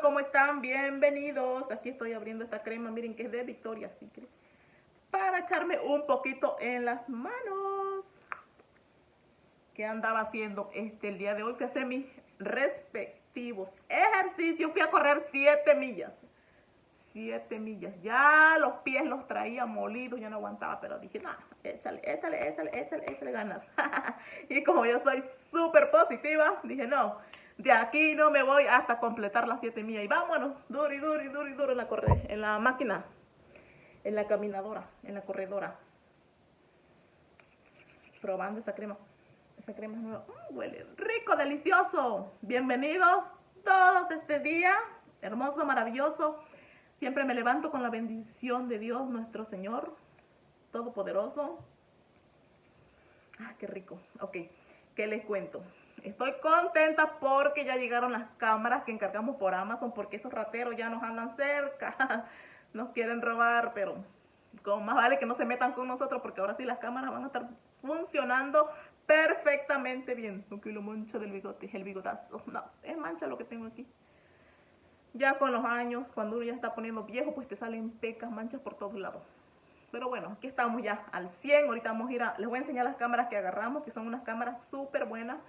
¿cómo están? Bienvenidos. Aquí estoy abriendo esta crema, miren que es de Victoria's Secret, para echarme un poquito en las manos. ¿Qué andaba haciendo el día de hoy? Fui a hacer mis respectivos ejercicios. Fui a correr 7 millas. 7 millas. Ya los pies los traía molidos, ya no aguantaba, pero dije, nada, échale ganas. Y como yo soy súper positiva, dije, no, de aquí no me voy hasta completar las 7 millas. Y vámonos, duro en la máquina, en la caminadora, en la corredora. Probando esa crema. Esa crema es nueva. Huele rico, delicioso. Bienvenidos todos este día. Hermoso, maravilloso. Siempre me levanto con la bendición de Dios, nuestro Señor Todopoderoso. Ah, qué rico. Ok, ¿qué les cuento? Estoy contenta porque ya llegaron las cámaras que encargamos por Amazon, porque esos rateros ya nos andan cerca. Nos quieren robar, pero como más vale que no se metan con nosotros, porque ahora sí las cámaras van a estar funcionando perfectamente bien. Aunque lo mancha del bigote, el bigotazo. No, es mancha lo que tengo aquí. Ya con los años, cuando uno ya está poniendo viejo, pues te salen pecas, manchas por todos lados. Pero bueno, aquí estamos ya al 100. Ahorita vamos a ir les voy a enseñar las cámaras que agarramos, que son unas cámaras súper buenas.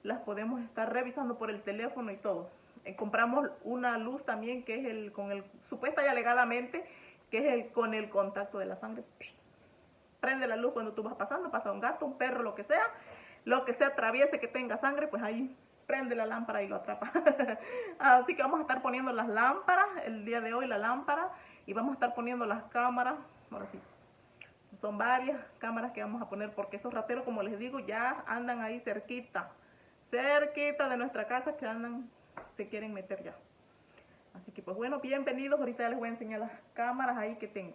Las podemos estar revisando por el teléfono y todo. Compramos una luz también, que es supuesta y alegadamente, que es con el contacto de la sangre. Prende la luz cuando tú vas pasando, pasa un gato, un perro, lo que sea atraviese que tenga sangre, pues ahí prende la lámpara y lo atrapa. Así que vamos a estar poniendo las lámparas el día de hoy, la lámpara, y vamos a estar poniendo las cámaras. Ahora sí, son varias cámaras que vamos a poner, porque esos rateros, como les digo, ya andan ahí cerquita de nuestra casa, que se quieren meter ya. Así que pues bueno, bienvenidos. Ahorita les voy a enseñar las cámaras ahí que tengo.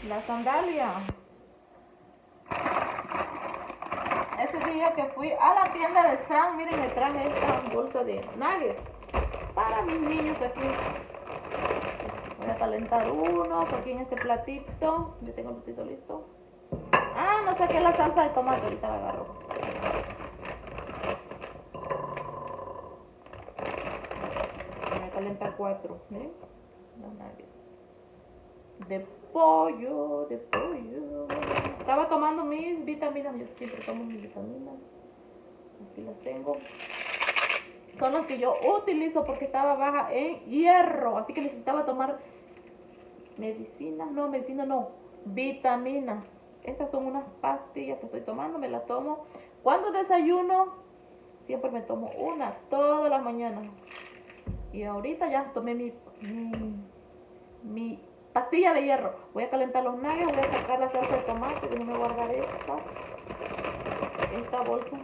La sandalia. Ese día que fui a la tienda de Sam, miren, me traje esta bolsa de nuggets para mis niños aquí. Voy a calentar unos aquí en este platito. Ya tengo el platito listo. Ah, no saqué la salsa de tomate, ahorita la agarro. Voy a calentar 4, miren, los nuggets. De pollo. Estaba tomando mis vitaminas, yo siempre tomo mis vitaminas. Aquí las tengo. Son las que yo utilizo porque estaba baja en hierro, así que necesitaba tomar vitaminas. Estas son unas pastillas que estoy tomando, me las tomo cuando desayuno. Siempre me tomo una todas las mañanas. Y ahorita ya tomé mi pastilla de hierro. Voy a calentar los nuggets, voy a sacar la salsa de tomate, déjenme guardar esta bolsa.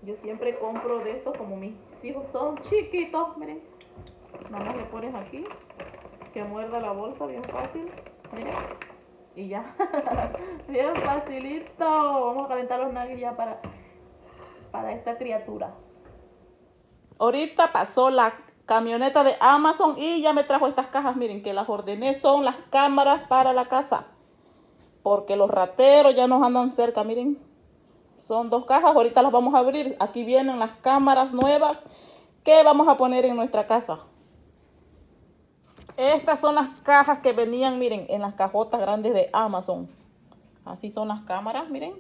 Yo siempre compro de estos, como mis hijos son chiquitos, miren. Nada más le pones aquí, que muerda la bolsa bien fácil, miren. Y ya, bien facilito. Vamos a calentar los nuggets ya para esta criatura. Ahorita pasó la camioneta de Amazon y ya me trajo estas cajas, miren, que las ordené, son las cámaras para la casa, porque los rateros ya nos andan cerca, miren. Son 2 cajas, ahorita las vamos a abrir. Aquí vienen las cámaras nuevas que vamos a poner en nuestra casa. Estas son las cajas que venían, miren, en las cajotas grandes de Amazon. Así son las cámaras, miren.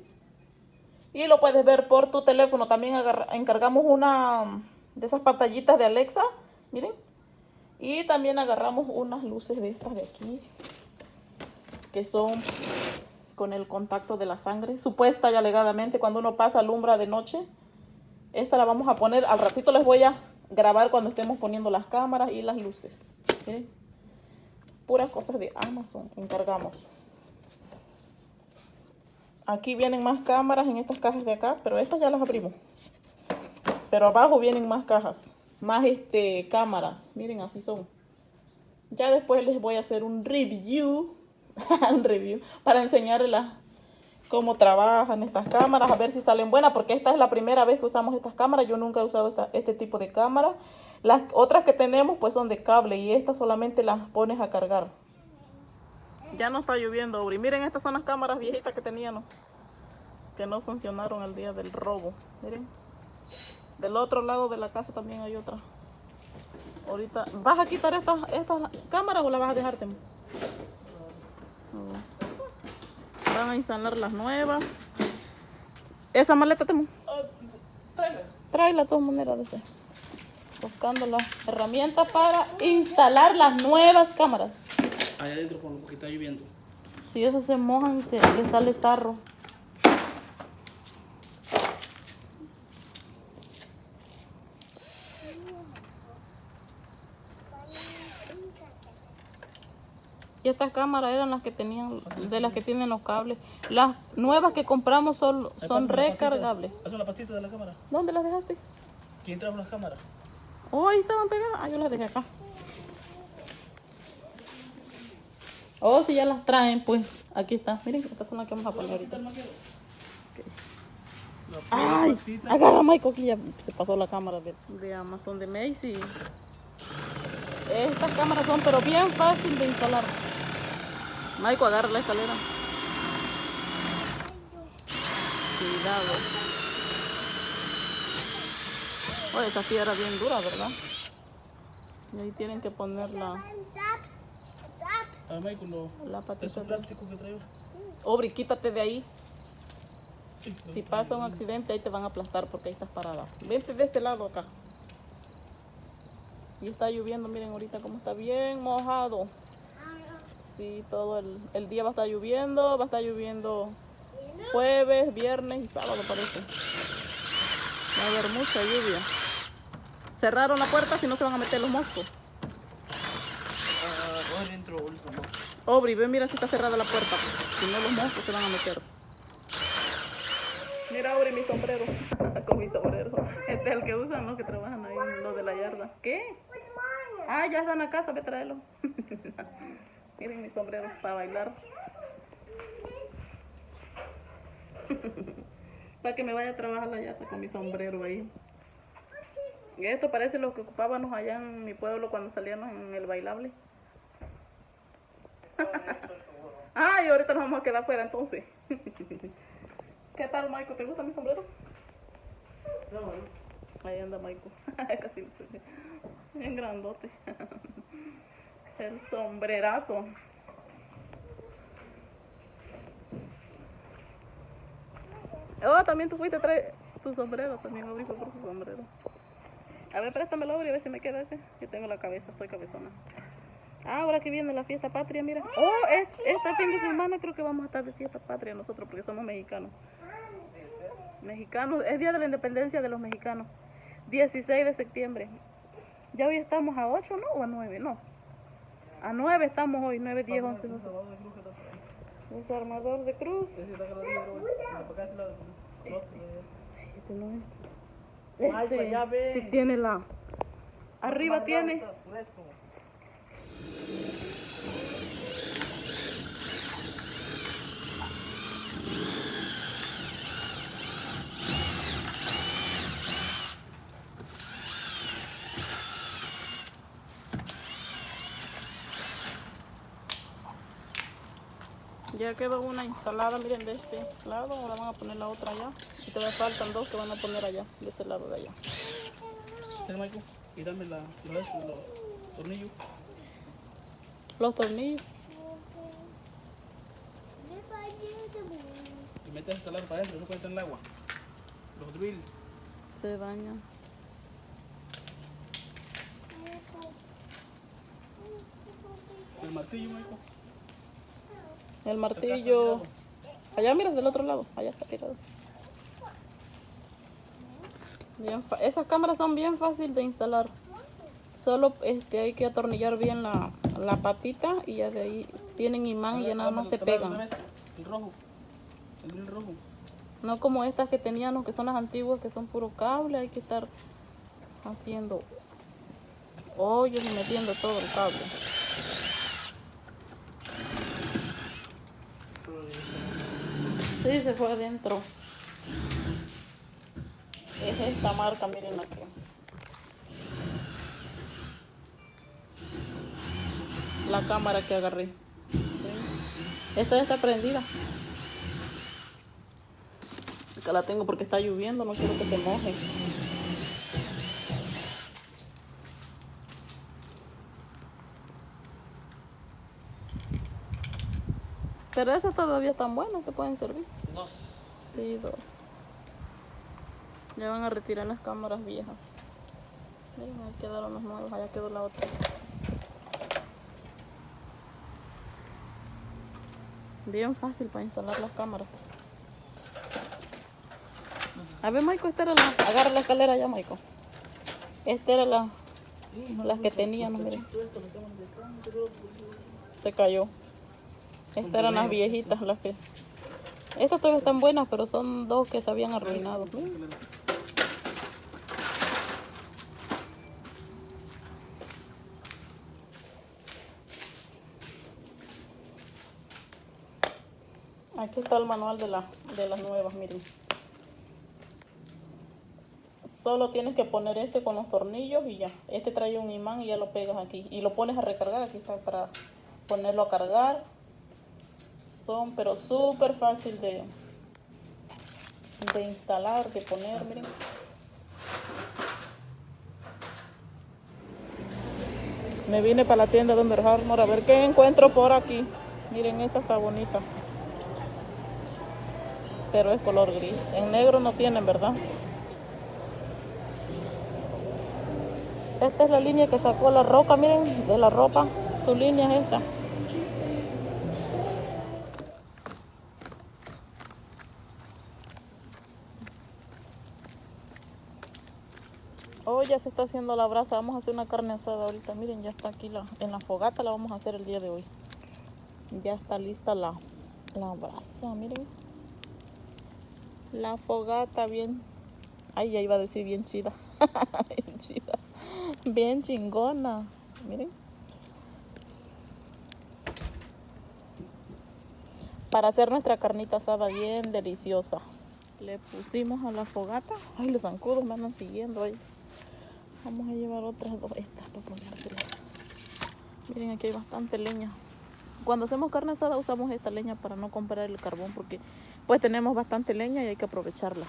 Y lo puedes ver por tu teléfono. También encargamos una de esas pantallitas de Alexa, miren. Y también agarramos unas luces de estas de aquí, que son con el contacto de la sangre, supuesta y alegadamente, cuando uno pasa alumbra de noche. Esta la vamos a poner, al ratito les voy a grabar cuando estemos poniendo las cámaras y las luces. ¿Sí? Puras cosas de Amazon encargamos. Aquí vienen más cámaras en estas cajas de acá, pero estas ya las abrimos. Pero abajo vienen más cajas, más cámaras. Miren, así son. Ya después les voy a hacer un review para enseñarles cómo trabajan estas cámaras, a ver si salen buenas, porque esta es la primera vez que usamos estas cámaras. Yo nunca he usado este tipo de cámara. Las otras que tenemos pues son de cable, y estas solamente las pones a cargar. Ya no está lloviendo, Uri. Miren, estas son las cámaras viejitas que teníamos, que no funcionaron el día del robo. Miren, Del otro lado de la casa también hay otra. Ahorita, ¿vas a quitar estas cámaras o las vas a dejar, Temo? Van a instalar las nuevas. Esa maleta, Temo. Tráela de todas maneras. Buscando las herramientas para instalar las nuevas cámaras. Allá adentro porque está lloviendo. Si esas se mojan, le sale sarro. Y estas cámaras eran las que tenían, de las que tienen los cables. Las nuevas que compramos son recargables. ¿Esa es la pastita de la cámara? ¿Dónde las dejaste? ¿Quién trajo las cámaras? Oh, ahí estaban pegadas. Ah, yo las dejé acá. Oh, si ya las traen, pues. Aquí está. Miren, estas son las que vamos a poner ahorita. Ay, agarra Michael, que ya se pasó la cámara de Amazon de Macy. Estas cámaras son pero bien fácil de instalar. Michael, agarra la escalera. Cuidado. Oh, esa sí era bien dura, ¿verdad? Y ahí tienen que poner la Michael, no. patita. ¿Es un plástico que traigo? Obri, quítate de ahí. Si pasa un accidente, ahí te van a aplastar porque ahí estás parada. Vente de este lado acá. Y está lloviendo, miren ahorita cómo está bien mojado. Sí, todo el día va a estar lloviendo jueves, viernes y sábado parece. Va a haber mucha lluvia. Cerraron la puerta si no se van a meter los moscos. Voy dentro, ahorita no. Obri, ve, mira si está cerrada la puerta. Si no, los moscos se van a meter. Mira, Obri, mi sombrero. Con mi sombrero. Este es el que usan los que trabajan ahí, los de la yarda. ¿Qué? Ah, ya están a casa, ve a traerlo. Miren mi sombrero para bailar. Para que me vaya a trabajar la yarda con mi sombrero ahí. Y esto parece lo que ocupábamos allá en mi pueblo cuando salíamos en el bailable. Ay, ahorita nos vamos a quedar afuera entonces. ¿Qué tal, Michael? ¿Te gusta mi sombrero? No, bueno. Ahí anda Michael. Casi lo sé. Bien grandote. El sombrerazo. Oh, también tú fuiste a traer tu sombrero. También Obri fue por su sombrero. A ver, préstamelo, Obri, a ver si me queda ese. Yo tengo la cabeza, estoy cabezona. Ah, ahora que viene la fiesta patria, mira. Oh, este fin de semana creo que vamos a estar de fiesta patria nosotros porque somos mexicanos. Mexicanos, es día de la independencia de los mexicanos. 16 de septiembre. Ya hoy estamos a 8, ¿no? ¿O a 9? No. A 9 estamos hoy, 9, 10, 11, 12. Desarmador de cruz. Este no es. Este, si tiene la... Arriba tiene... Ya quedó una instalada, miren, de este lado. Ahora van a poner la otra allá. Y todavía faltan dos que van a poner allá, de ese lado de allá. Ten, Michael, y dame los tornillos. Los tornillos. Y metes el taladro para adentro, no cuentan el agua. Los drill. Se dañan. El martillo, Michael. El martillo. Allá, mira, del otro lado. Allá está tirado. Esas cámaras son bien fáciles de instalar. Solo hay que atornillar bien la patita y ya de ahí tienen imán y ya nada más se pegan. El rojo. El drill rojo. No como estas que teníamos, que son las antiguas, que son puro cable. Hay que estar haciendo hoyos y metiendo todo el cable. Sí, se fue adentro. Es esta marca, miren aquí. La cámara que agarré. Esta ya está prendida. Acá la tengo porque está lloviendo, no quiero que se moje. Pero esas todavía están buenas, te pueden servir. Dos. Sí, 2. Ya van a retirar las cámaras viejas. Miren, ahí quedaron los nuevos, allá quedó la otra. Bien fácil para instalar las cámaras. A ver, Maico, esta era la... Agarra la escalera ya, Maico. Esta era las que teníamos, miren. Se cayó. Estas eran las viejitas, las que... Estas todavía están buenas, pero son 2 que se habían arruinado. Miren. Aquí está el manual de las nuevas, miren. Solo tienes que poner este con los tornillos y ya. Este trae un imán y ya lo pegas aquí. Y lo pones a recargar, aquí está para ponerlo a cargar. Son pero súper fácil de instalar, de poner, miren. Me vine para la tienda de Under Armour a ver qué encuentro por aquí. Miren, esa está bonita. Pero es color gris. En negro no tienen, ¿verdad? Esta es la línea que sacó La Roca, miren, de la ropa. Su línea es esta. Oh, ya se está haciendo la brasa. Vamos a hacer una carne asada ahorita. Miren, ya está aquí en la fogata. La vamos a hacer el día de hoy. Ya está lista la brasa, miren. La fogata bien. Ay, ya iba a decir bien chida. Bien chida. Bien chingona. Miren. Para hacer nuestra carnita asada bien deliciosa. Le pusimos a la fogata. Ay, los zancudos me andan siguiendo ahí. Vamos a llevar otras 2 estas para ponérselas. Miren, aquí hay bastante leña. Cuando hacemos carne asada usamos esta leña para no comprar el carbón porque pues tenemos bastante leña y hay que aprovecharla.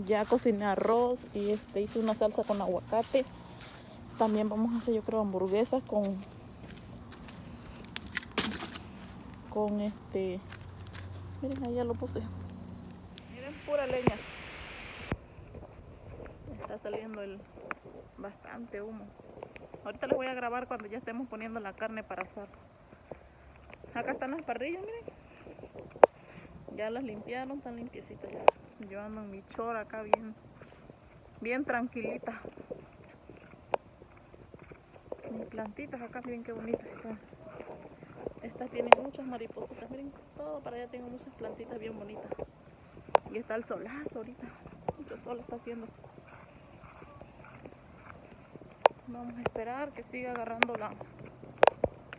Ya cociné arroz y hice una salsa con aguacate. También vamos a hacer, yo creo, hamburguesas con miren, ahí ya lo puse. Miren, pura leña. Está saliendo bastante humo. Ahorita les voy a grabar cuando ya estemos poniendo la carne para asar. Acá están las parrillas, miren. Ya las limpiaron, están limpiecitas ya. Yo ando en mi chora acá bien tranquilita. Mis plantitas acá, miren qué bonitas están. Estas tienen muchas maripositas, miren, todo para allá tengo muchas plantitas bien bonitas. Y está el solazo ahorita, mucho sol está haciendo. Vamos a esperar que siga agarrando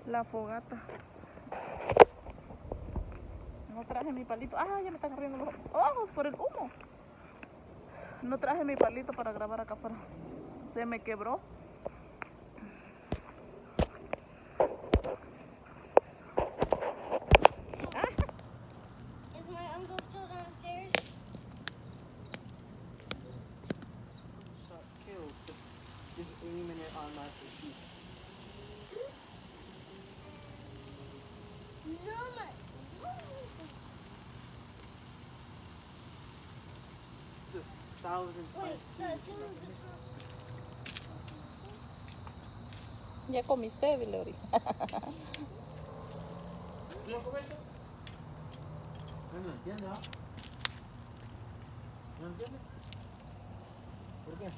la fogata. No traje mi palito. Ah, ya me están agarrando los ojos por el humo. No traje mi palito para grabar acá afuera. Se me quebró. Is my uncle still downstairs? Shot killed. Just aiming it on my feet. No, my. Just 1,000 Wait, times. Ya comiste, Vilori. ¿Tú lo comiste? No entiendo, ¿ah? ¿No entiendes? ¿Por qué?